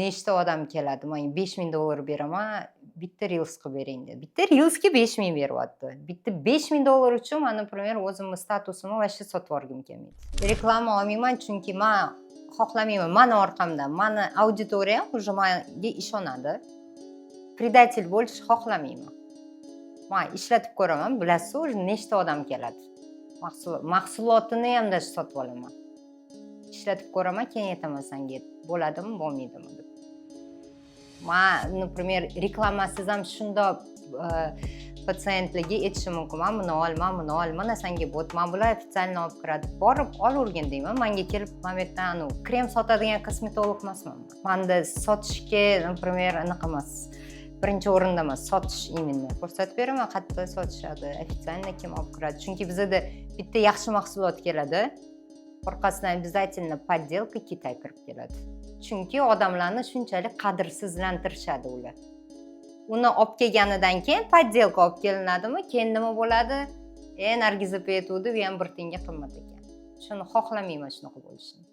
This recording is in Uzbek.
nechta odam keladi, "Men $5000 beraman, bitta reels qilib bering" dedi. Bitta reelsga 5000 beryapti. Bitta $5000 uchun men, например, o'zimni statusimni vashta sotib olgim kelmaydi. Reklama olmayman, chunki men xohlamayman. Meni orqamdan, meni auditoriyam уже menga ishonadi. Predatel bo'lishni xohlamayman. Men ishlatib ko'raman, bilasiz, уже nechta odam keladi. Mahsulotini ham даже sotib olaman. Ishlatib ko'raman, keyin aytaman senga bo'ladimi, bo'lmaydimi deb. Men, например, reklamasiz ham shundoq patsientlarga aytishim mumkin. Men buni ol, mana senga bo't, men bular ofitsialni olib kiradi. Borib olurgin deyman. Menga kelib, men bu yerdan krem sotadigan kosmetolog emasman. Menda sotishga, например, anaqa emas. Birinchi o'rinda emas, sotish именно. Ko'rsatib beraman, qayerda sotishadi, ofitsialni kim olib kiradi. Chunki bizda bitta yaxshi mahsulot keladi. Orqasidan обязательно подделка Kitay kirib keladi. Chunki odamlarni shunchalik qadrsizlantirishadi ular. Uni olib kelganidan keyin подделка olib kelinadimi, keyin nima bo'ladi? Nargiza aytuvdi, bu ham bir tenga qimmat ekan. Shuni xohlamayman shunaqa bo'lishini.